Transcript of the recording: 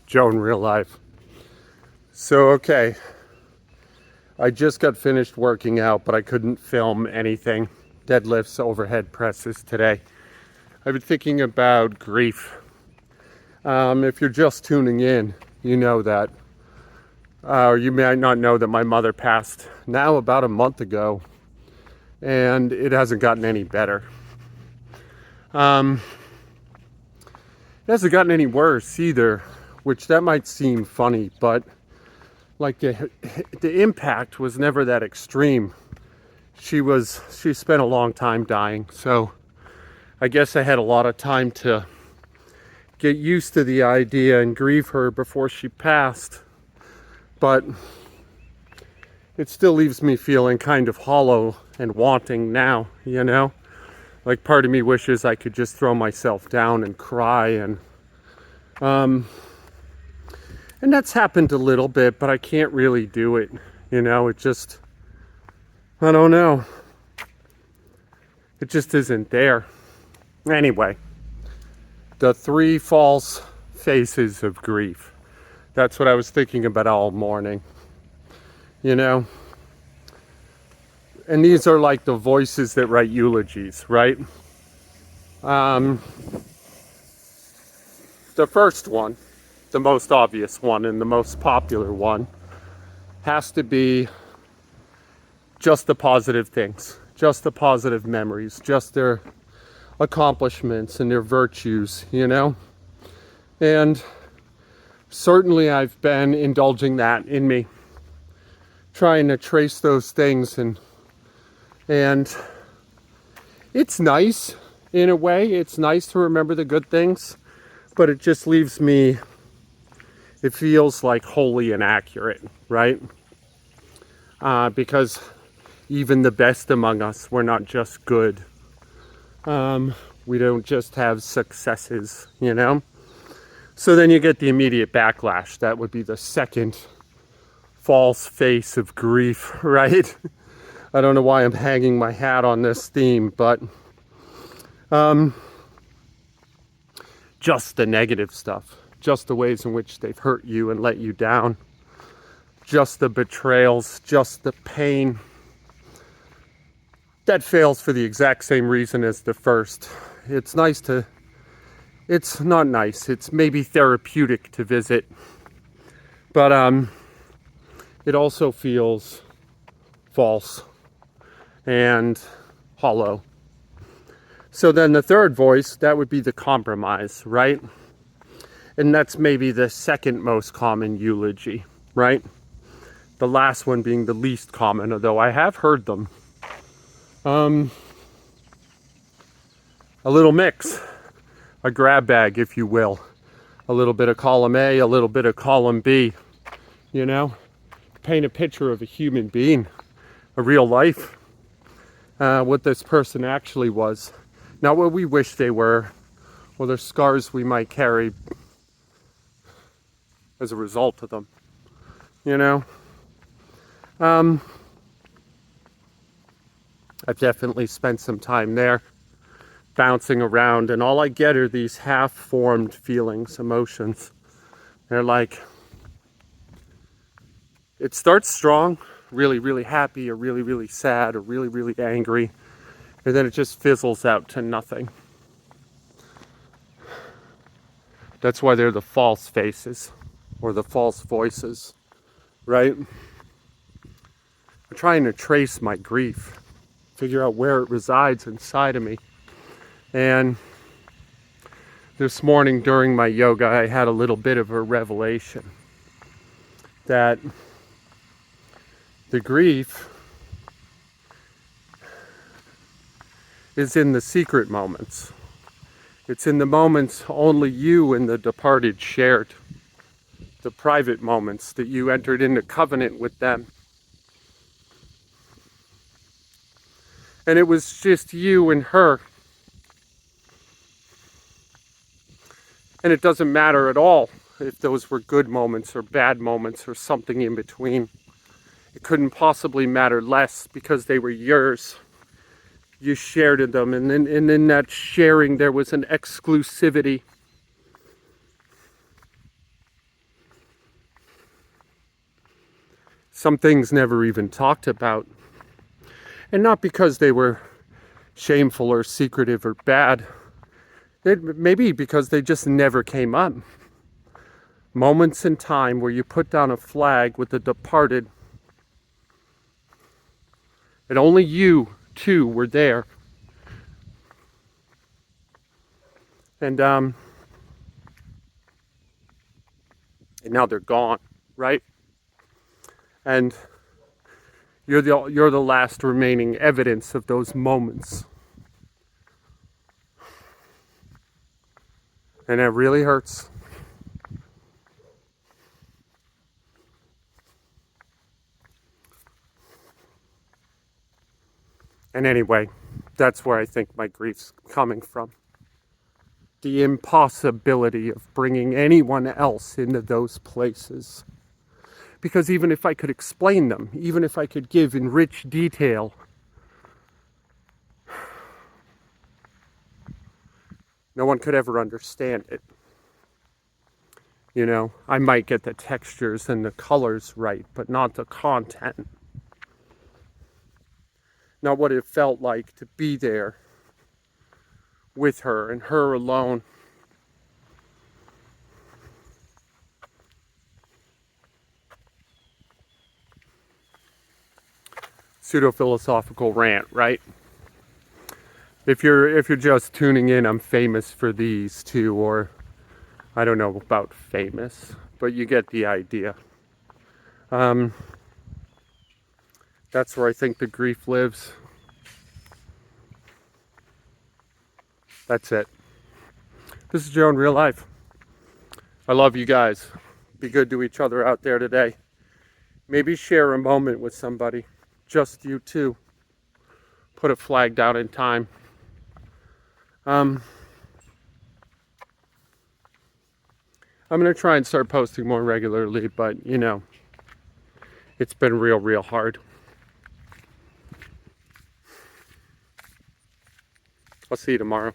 Joe in real life. So, okay, I just got finished working out, but I couldn't film anything. Deadlifts, overhead presses today. I've been thinking about grief. If you're just tuning in, you know that. Or you may not know that my mother passed now about a month ago, and it hasn't gotten any better. It hasn't gotten any worse either, which that might seem funny, but like the impact was never that extreme. She spent a long time dying, so I guess I had a lot of time to get used to the idea and grieve her before she passed. But it still leaves me feeling kind of hollow and wanting now, you know? Like part of me wishes I could just throw myself down and cry, and that's happened a little bit, but I can't really do it, you know? It just, I don't know. It just isn't there. Anyway, the three false faces of grief. That's what I was thinking about all morning, you know? And these are like the voices that write eulogies, right? The first one, the most obvious one and the most popular one, has to be just the positive things, just the positive memories, just their accomplishments and their virtues, you know? And certainly I've been indulging that in me, trying to trace those things, and it's nice in a way. It's nice to remember the good things, but it just leaves me, it feels like wholly inaccurate, right? Because even the best among us, we're not just good. We don't just have successes, you know? So then you get the immediate backlash. That would be the second false face of grief, right? I don't know why I'm hanging my hat on this theme, but just the negative stuff, just the ways in which they've hurt you and let you down, just the betrayals, just the pain. That fails for the exact same reason as the first. It's not nice, it's maybe therapeutic to visit, but it also feels false and hollow. So then the third voice, that would be the compromise, right? And that's maybe the second most common eulogy, right? The last one being the least common, although I have heard them. A little mix, a grab bag, if you will. A little bit of column A, a little bit of column B, you know? Paint a picture of a human being, a real life, what this person actually was. Not what we wish they were, or the scars we might carry as a result of them, you know? I've definitely spent some time there, bouncing around, and all I get are these half-formed feelings, emotions. They're like, it starts strong, really, really happy, or really, really sad, or really, really angry, and then it just fizzles out to nothing. That's why they're the false faces, or the false voices, right? I'm trying to trace my grief, figure out where it resides inside of me. And this morning during my yoga, I had a little bit of a revelation that the grief is in the secret moments. It's in the moments only you and the departed shared, the private moments that you entered into covenant with them. And it was just you and her. And it doesn't matter at all if those were good moments or bad moments or something in between. It couldn't possibly matter less because they were yours. You shared in them, and in that sharing there was an exclusivity. some things never even talked about. And not because they were shameful or secretive or bad. Maybe because they just never came up. Moments in time where you put down a flag with the departed, and only you two were there. And now they're gone, right? And you're the last remaining evidence of those moments. And it really hurts. And anyway, that's where I think my grief's coming from. The impossibility of bringing anyone else into those places. Because even if I could explain them, even if I could give in rich detail, no one could ever understand it. You know, I might get the textures and the colors right, but not the content. Not what it felt like to be there with her and her alone. Pseudo-philosophical rant, right? If you're just tuning in, I'm famous for these two, or I don't know about famous, but you get the idea. That's where I think the grief lives. That's it. This is Joe in real life. I love you guys. Be good to each other out there today. Maybe share a moment with somebody. Just you two. Put a flag down in time. I'm going to try and start posting more regularly, but you know, it's been real hard. I'll see you tomorrow.